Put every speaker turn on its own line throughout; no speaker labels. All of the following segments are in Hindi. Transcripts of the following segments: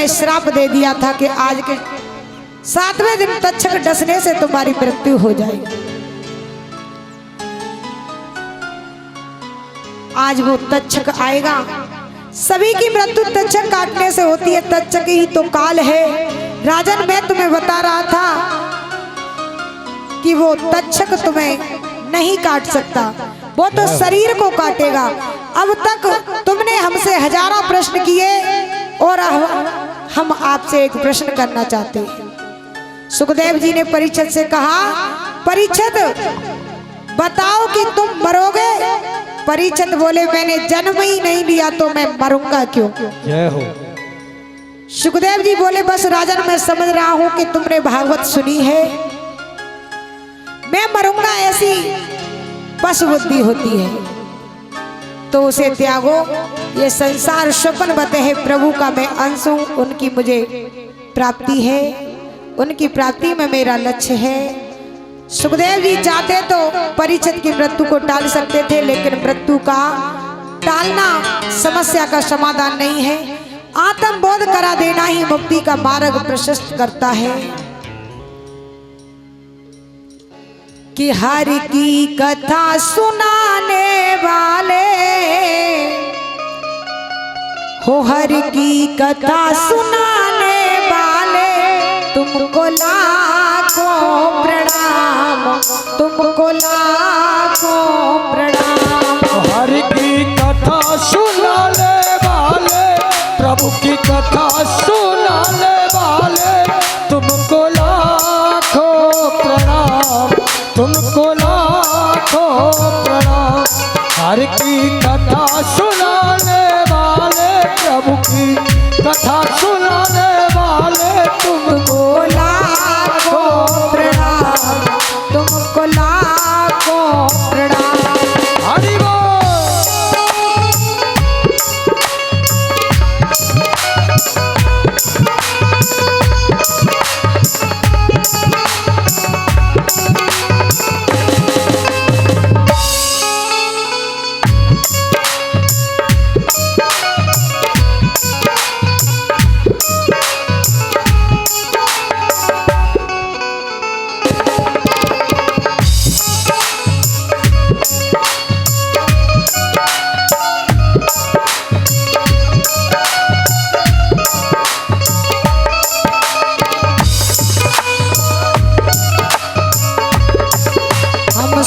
तुम्हें श्राप दे दिया था कि आज के 7वें दिन तक्षक डसने से तुम्हारी मृत्यु हो जाएगी। आज वो तक्षक आएगा। सभी की मृत्यु तक्षक काटने से होती है, तक्षक ही तो काल है। राजन, मैं तुम्हें बता रहा था कि वो तक्षक तुम्हें नहीं काट सकता, वो तो शरीर को काटेगा। अब तक तुमने हमसे हजारों प्रश्न किए और हम आपसे एक प्रश्न करना चाहते हैं। सुखदेव जी ने परीक्षित से कहा, परीक्षित बताओ कि तुम मरोगे? परीक्षित बोले, मैंने जन्म ही नहीं लिया तो मैं मरूंगा क्यों? जय हो। सुखदेव जी बोले, बस राजन, मैं समझ रहा हूं कि तुमने भागवत सुनी है। मैं मरूंगा ऐसी बस बुद्धि होती है तो उसे त्यागो। ये संसार स्वप्न बते है, प्रभु का मैं अंश हूं, उनकी मुझे प्राप्ति है, उनकी प्राप्ति में मेरा लक्ष्य है। सुखदेव जी चाहते तो परीक्षित की मृत्यु को टाल सकते थे, लेकिन मृत्यु का टालना समस्या का समाधान नहीं है। आत्मबोध करा देना ही मुक्ति का मार्ग प्रशस्त करता है। कि हरि की कथा सुनाने वाले हो, हरि की कथा सुनाने वाले, तुमको लाखों प्रणाम, तुमको लाखों प्रणाम।
हरि की कथा सुनाने वाले, प्रभु की कथा सुनाने वाले, तुमको लाखों प्रणाम, तुमको लाखों प्रणाम। हरि की कथा सुनाने वाले, प्रभु की कथा सुनाने वाले, तुमको
लाखों प्रणाम, तुमको लाखों प्रणाम।
हरि बोल।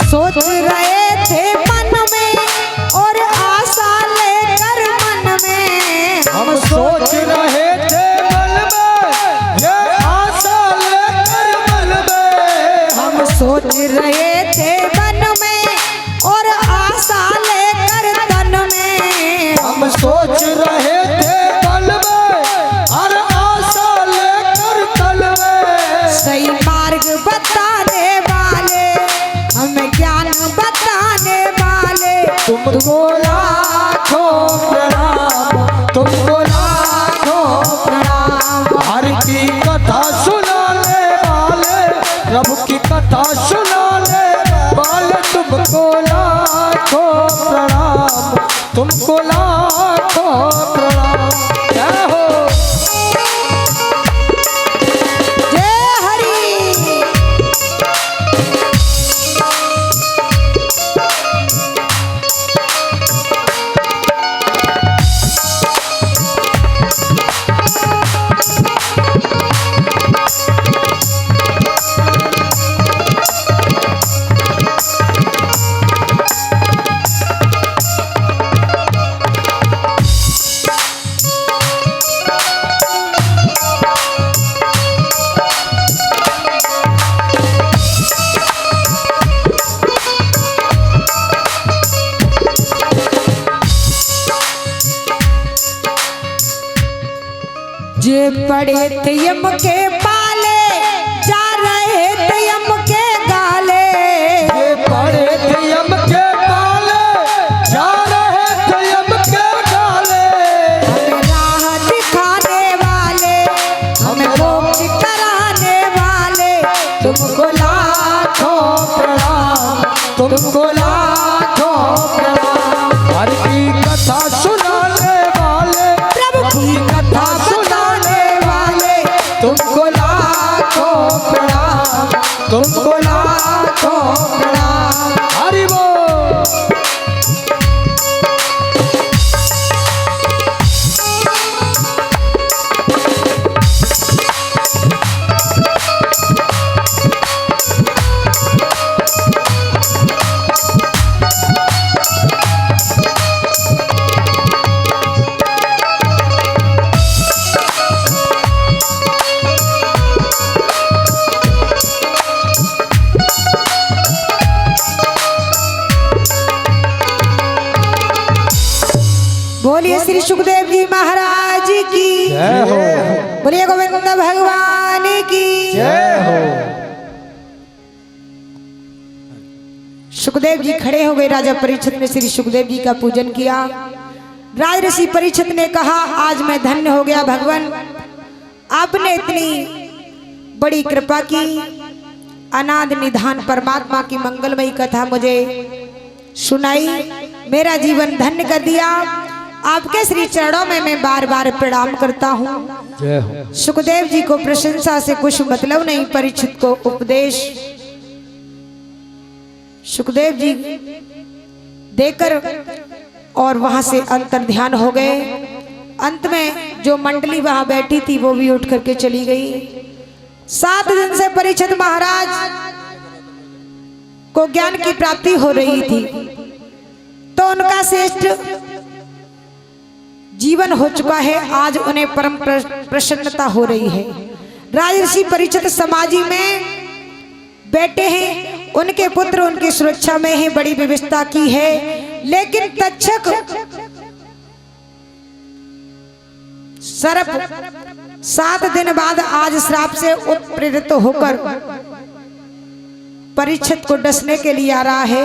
सोच रहे थे मन में और आशा लेकर मन में,
हम सोच रहे थे मन में, ये आशा लेकर मन में।
हम सोच रहे थे मन में और आशा लेकर तन में।
हम सोच रहे थे मन में और आशा लेकर तन में।
सही मार्ग बताने वाले, हमें ज्ञान बताने वाले,
तुमको लाखों प्रणाम, तुमको लाखों प्रणाम। हरि की कथा सुनाने वाले, प्रभु की कथा सुनाने वाले, तुमको लाखों प्रणाम, तुमको लाखों प्रणाम। जय हो।
जय हरि। जे पड़े थे यम के पाले, जा रहे थे यम के गाले।
ये पड़े थे यम के पाले, जा रहे थे यम के गाले।
हमें राह दिखाने वाले, हमें मोक्ष कराने वाले,
तुमको लाखों प्रणाम, तुमको लाखों प्रणाम। हरि की कथा सुनाने वाले,
प्रभु की कथा सुनाने
जय हो
बोलिए गोविंद भगवान की।
जय हो।
सुखदेव जी खड़े हो गए। राजा परीक्षित ने श्री सुखदेव जी का पूजन किया। राज ऋषि परीक्षित ने कहा, आज मैं धन्य हो गया भगवान, आपने इतनी बड़ी कृपा की। अनाद निधान परमात्मा की मंगलमयी कथा मुझे सुनाई, मेरा जीवन धन्य कर दिया। आपके श्री चरणों में मैं बार बार प्रणाम करता हूँ।
जय हो।
सुखदेव जी को प्रशंसा से कुछ मतलब नहीं, परीक्षित को उपदेश। सुखदेव जी देकर और वहां से अंतर ध्यान हो गए। अंत में जो मंडली वहां बैठी थी वो भी उठ करके चली गई। 7 दिन से परीक्षित महाराज को ज्ञान की प्राप्ति हो रही थी, तो उनका श्रेष्ठ जीवन हो चुका है। आज उन्हें परम प्रसन्नता हो रही है। राजर्षि परीक्षित समाधि में बैठे हैं, उनके पुत्र उनकी सुरक्षा में ही बड़ी व्यवस्था की है। लेकिन तक्षक सर्प 7 दिन बाद आज श्राप से उत्प्रेरित होकर परीक्षित को डसने के लिए आ रहा है।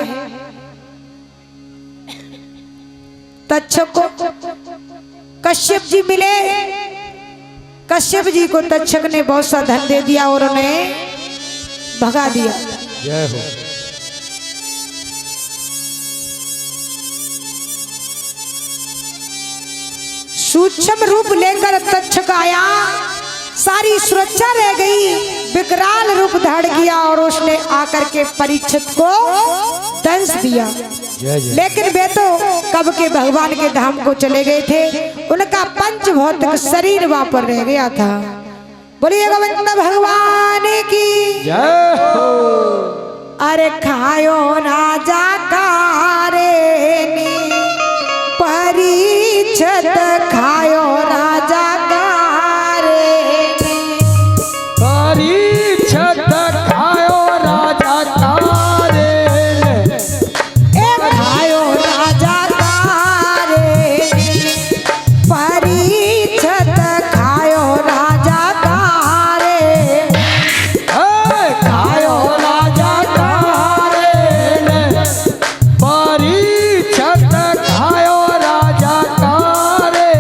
तक्षक को कश्यप जी मिले। कश्यप जी को तक्षक ने बहुत सा धन दे दिया और उन्हें भगा दिया।
जय हो।
सूक्ष्म रूप लेकर तक्षक आया, सारी सुरक्षा रह गई। विकराल रूप धारण किया और उसने आकर के परीक्षित को दंश दिया।
जय जय।
लेकिन वे तो कब के भगवान के धाम को चले गए थे, उनका पंच भौतिक शरीर वहां पर रह गया था। बोलिए गोविंद भगवान की।
जय हो।
अरे खायो राजा कारे परीक्षित, खायो राजा कारे
परीक्षित, खायो राजा कारे।
खायो राजा कारे परीक्षित, खायो राजा कारे।
खायो राजा कारे। परीक्षित, खायो राजा कारे।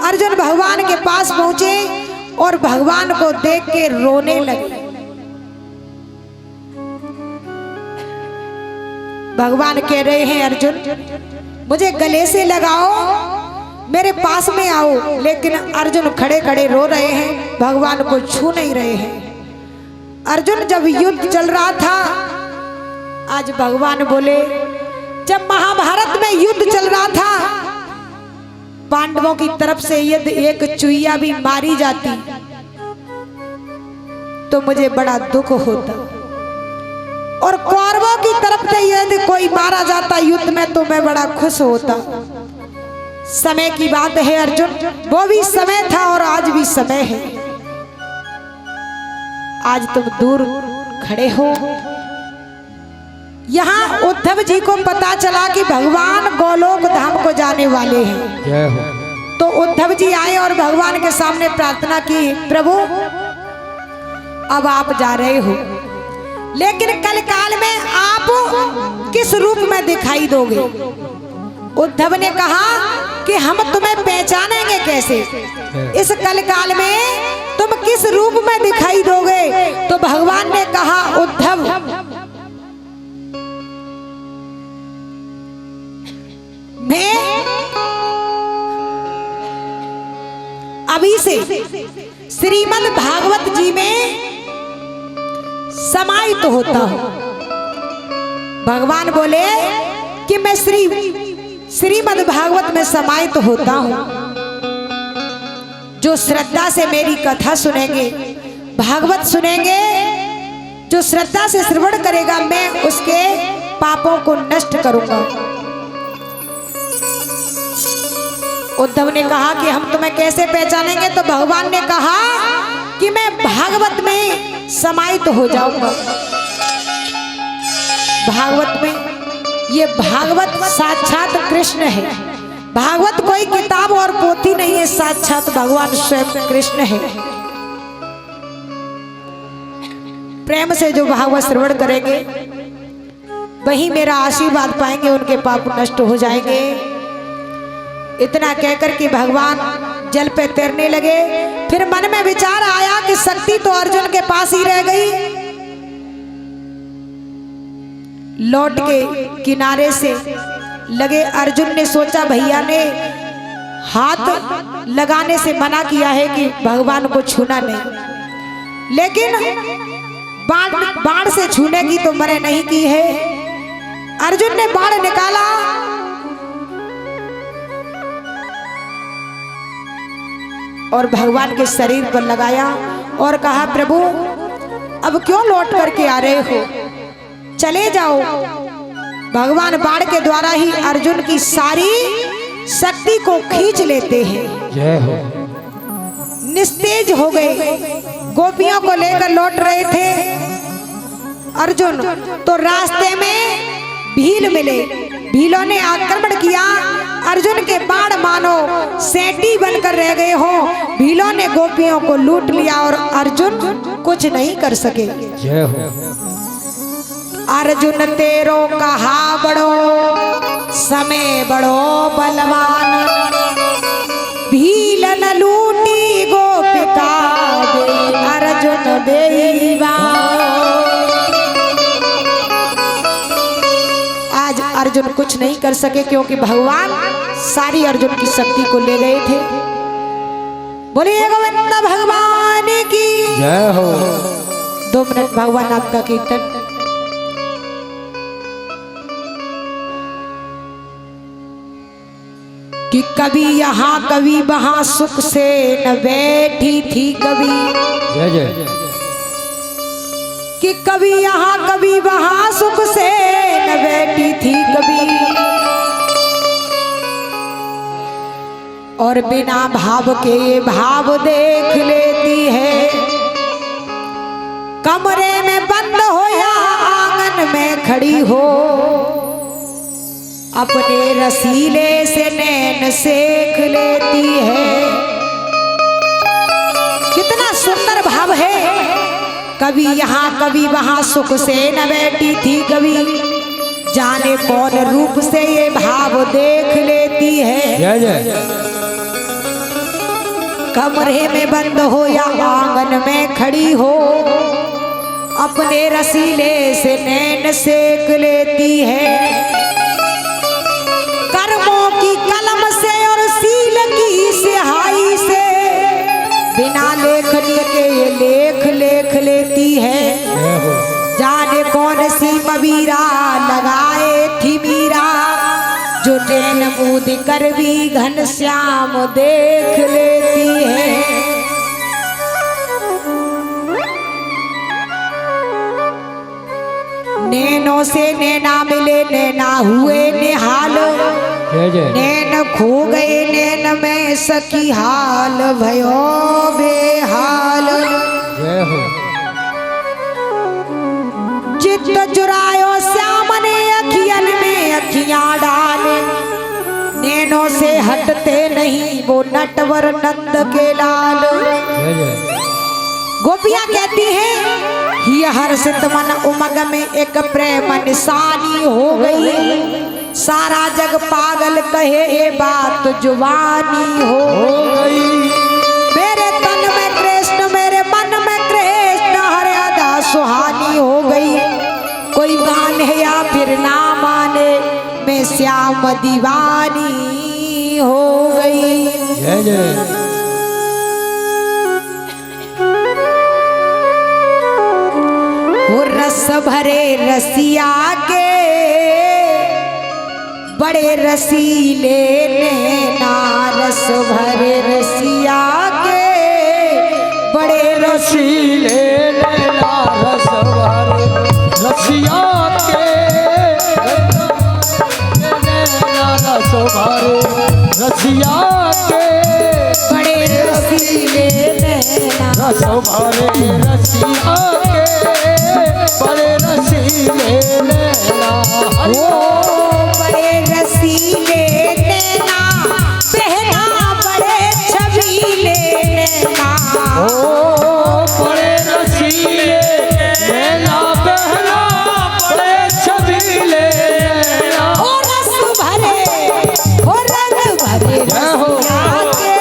अर्जुन भगवान के पास पहुंचे और भगवान को देख के रोने लगे। भगवान कह रहे हैं अर्जुन मुझे गले से लगाओ, मेरे पास में आओ, लेकिन अर्जुन खड़े खड़े रो रहे हैं, भगवान को छू नहीं रहे हैं। अर्जुन जब युद्ध चल रहा था, आज भगवान बोले जब महाभारत में युद्ध चल रहा था, पांडवों की तरफ से यदि एक चुईया भी मारी जाती तो मुझे बड़ा दुख होता, और कौरवों की तरफ से यदि कोई मारा जाता युद्ध में तो मैं बड़ा खुश होता। समय की बात है अर्जुन, वो भी समय था और आज भी समय है। आज तुम दूर खड़े हो। यहाँ उद्धव जी को पता चला कि भगवान गोलोक धाम को जाने वाले हैं।
जय हो।
तो उद्धव जी आए और भगवान के सामने प्रार्थना की, प्रभु अब आप जा रहे हो, लेकिन कल काल में आप किस रूप में दिखाई दोगे? उद्धव ने कहा कि हम तुम्हें पहचानेंगे कैसे? इस कल काल में तुम किस रूप में दिखाई दोगे? तो भगवान ने कहा उद्धव मैं अभी से श्रीमद् भागवत जी में समाहित होता हूं। भगवान बोले कि मैं श्रीमद् भागवत में समाहित होता हूं। जो श्रद्धा से मेरी कथा सुनेंगे, भागवत सुनेंगे, जो श्रद्धा से श्रवण करेगा, मैं उसके पापों को नष्ट करूंगा। उद्धव ने कहा कि हम तुम्हें कैसे पहचानेंगे? तो भगवान ने कहा कि मैं भागवत में समाहित हो जाऊंगा। भागवत में, ये भागवत साक्षात कृष्ण है। भागवत कोई किताब और पोथी नहीं है, साक्षात भगवान स्वयं कृष्ण है। प्रेम से जो भागवत श्रवण करेंगे वही मेरा आशीर्वाद पाएंगे, उनके पाप नष्ट हो जाएंगे। इतना कहकर के भगवान जल पे तैरने लगे। फिर मन में विचार आया कि शक्ति तो अर्जुन के पास ही रह गई। लौट के किनारे से लगे, अर्जुन ने सोचा भैया ने हाथ लगाने से मना किया है कि भगवान को छूना नहीं, लेकिन बाण से छूने की तो मना नहीं की है। अर्जुन ने बाण निकाला और भगवान के शरीर पर लगाया और कहा प्रभु अब क्यों लौट करके आ रहे हो, चले जाओ। भगवान बाण के द्वारा ही अर्जुन की सारी शक्ति को खींच लेते हैं।
जय हो।
निस्तेज हो गए। गोपियों को लेकर लौट रहे थे अर्जुन, तो रास्ते में भील मिले। भीलों ने आक्रमण किया। अर्जुन के बाण मानो सेंटी बनकर रह गए हो। भीलों ने गोपियों को लूट लिया और अर्जुन कुछ नहीं कर सके।
जय हो।
अर्जुन तेरो कहा बड़ो, समय बड़ो बलवान, भीलन लूटी गोपिका दे अर्जुन बेईमान। आज अर्जुन कुछ नहीं कर सके क्योंकि भगवान सारी अर्जुन की शक्ति को ले गए थे। बोलिए गोविंद भगवान की
जय हो।
2 मिनट भगवान आपका कीर्तन। कि कभी यहाँ कभी वहाँ सुख से न बैठी थी कभी।
जय जय।
कि कभी यहाँ कभी वहाँ सुख से न बैठी थी कभी, और बिना भाव के भाव देख लेती है। कमरे में बंद हो या आंगन में खड़ी हो, अपने रसीले से नैन सेक लेती है। कितना सुंदर भाव है। कभी यहाँ कभी वहाँ सुख से न बैठी थी कभी, जाने कौन रूप से ये भाव देख लेती है।
जय जय।
कमरे में बंद हो या आंगन में खड़ी हो, अपने रसीले से नैन सेक लेती है। कर्मों की कलम से और सील की स्याही से बिना लेखनी के ये लेख लेती है। जाने कौन सी मबीरा लगाए थी मीरा, जो नैन मूंद कर भी घनश्याम देख लेती है। नैनों से नैना मिले नैना हुए निहाल, नैन खो गए नैन में सखी हाल भयो बेहाल। चित्त चुरायो श्याम ने अखियन में अखियां डाले, नैनों से हटते नहीं वो नटवर नंद के लाल। गोपियां कहती हैं ये हर्षित मन उमंग में एक प्रेम निशानी हो गई, सारा जग पागल कहे ये बात जुबानी हो गई। मेरे तन में कृष्ण मेरे मन में कृष्ण हर अदा सुहानी हो गई, कोई माने या फिर ना माने मैं श्याम दीवानी हो गई।
जय जय।
वो रस भरे रसिया के बड़े रसीले नैना, रस भरे रसिया के बड़े
रसीले नैना, रस भरे रसिया के नैना, रस भरे रसिया के
बड़े रसीले नैना,
रस भरे रसिया के बड़े रसीले नैना।
ओ बड़े रसीले नैना, बहना बड़े छबीले नैना।
ओ बड़े रसीले नैना, बहना बड़े छबीले नैना।
ओ रस भरे ओ रंग भरे रसिया के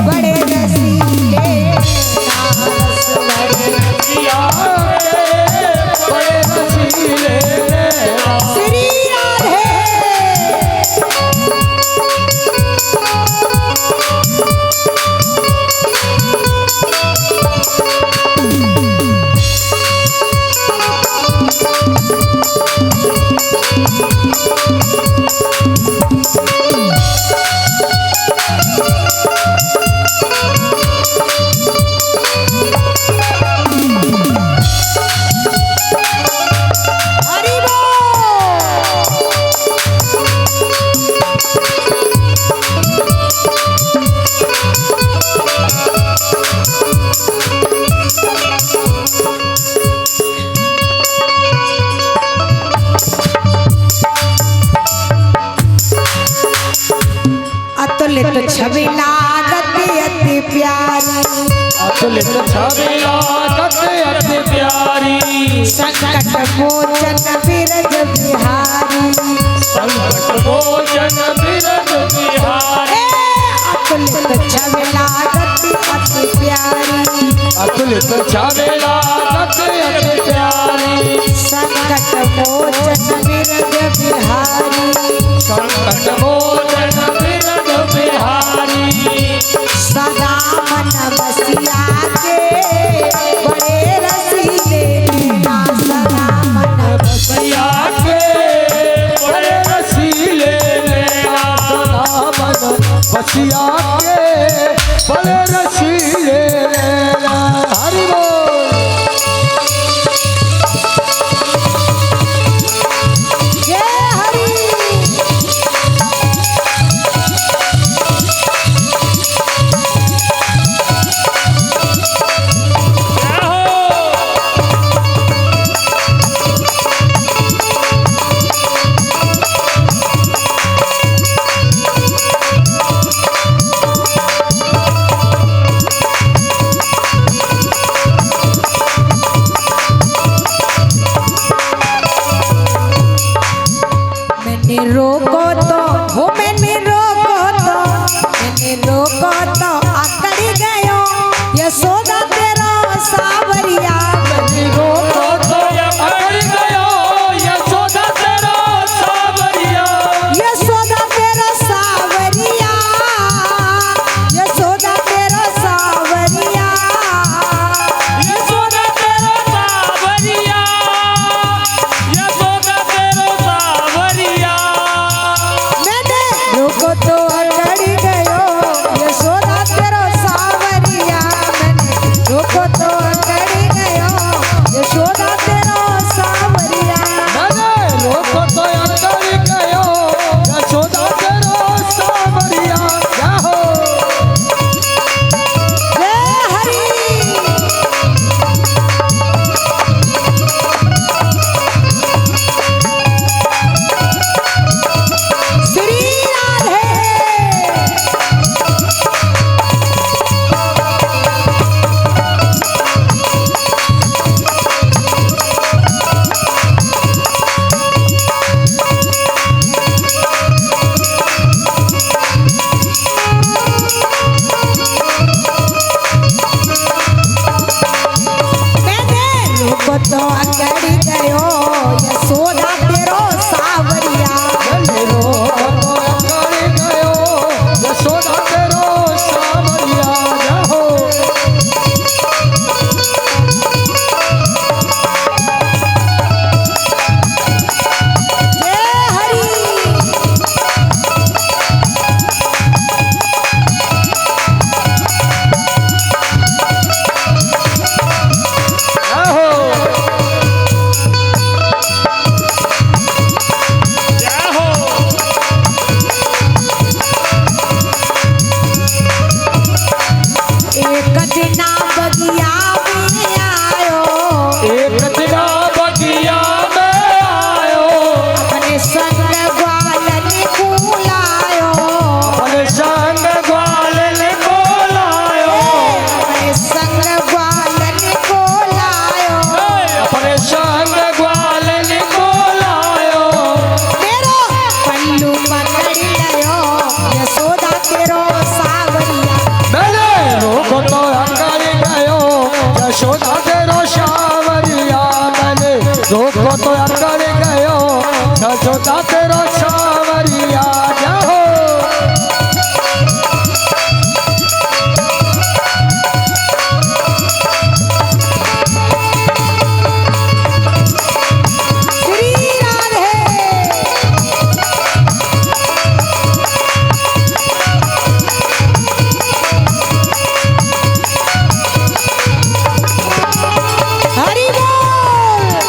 बड़े रसीले नैना, रस भरे
रसिया के बड़े रसीले नैना।
श्री राधे। हरि अतुलित छवि लागत अति प्यारी,
अतुलित छवि लागत अति प्यारी।
संकट मोचन बिरज बिहारी,
संकट मोचन बिरज बिहारी।
अतुलित छवि लागत अति प्यारी,
अतुलित छवि लागत अति प्यारी।
संकट मोचन बिरज बिहारी,
संकट मोचन बिरज बिहारी।
सदा मन बसिया के बड़े रसीले नैना, सदा मन
बसिया के बड़े रसीले नैना, सदा मन बसिया के बड़े रसीले नैना। हरि बोल।
जय हरि। रोको तो अकड़ गयो यशोदा तेरो सावरिया।
रोको अकड़ गयो यशोदा तेरो सावरिया। जाहो
जय हरि। एक दिना बगिया में आयो,
एक दिना बगिया में आयो,
अपने संग ग्वालन को लायो,
अपने संग ग्वालन को लायो,
अपने संग ग्वालन को लायो,
अपने संग ग्वालन को लायो।
मेरो पल्लू पकड़ लियो यशोदा तेरो सावरिया।
मैंने रोको तो अकड़ गयो यशोदा तेरो सावरिया। मैंने रोको तो अकड़ गयो यशोदा तेरो सावरिया। जाहो
श्री राधे। हरि बोल।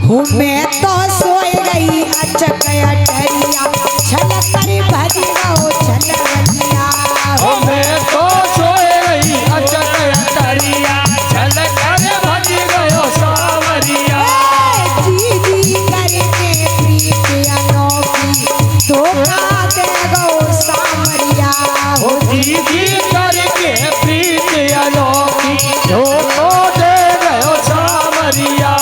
हूँ मैं तो सोए गई अचक अटरिया छलक कर भजी गो छलवलिया
ओ मैं तो सोए गई अचक अटरिया छलक कर भज गयो सावरिया।
जी जी करके प्रीत अनोखी धोखा दे गो सामरिया
ओ दीदी करके प्रीत अनोखी धोखा दे गयो सावरिया।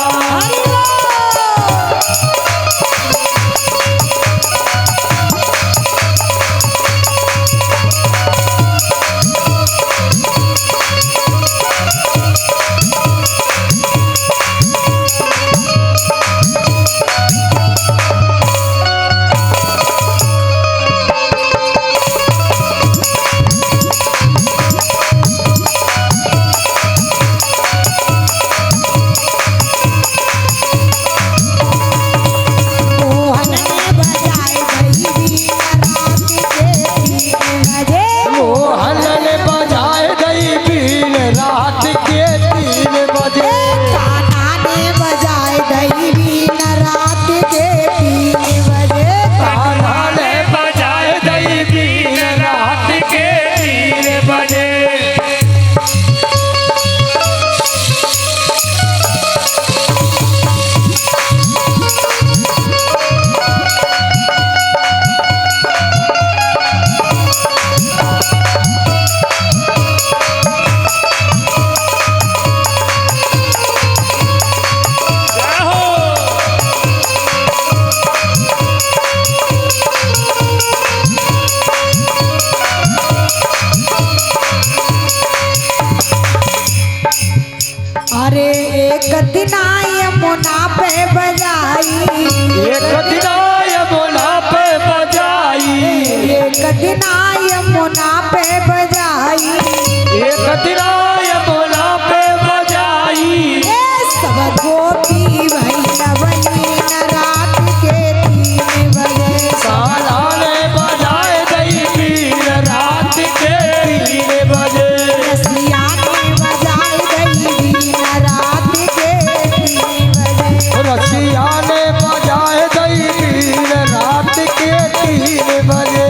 अरे एक दिन यमुना पे बजाई
एक दिन यमुना पे बजाई
एक दिन यमुना पे बजाई
एक दिन यमुना पे बजाई।
सब गोपी भैरवनी न रात के 3 बजे
साला ने बजाए गई बीन रात के 3 बजे।
रसिया ने बजाई गई बीन रात के 3 बजे
रसिया ने बजाए गई बीन रात के 3 बजे।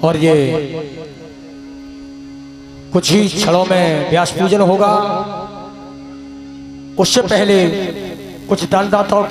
और ये कुछ ही क्षणों में व्यास पूजन होगा। उससे पहले कुछ दानदाताओं की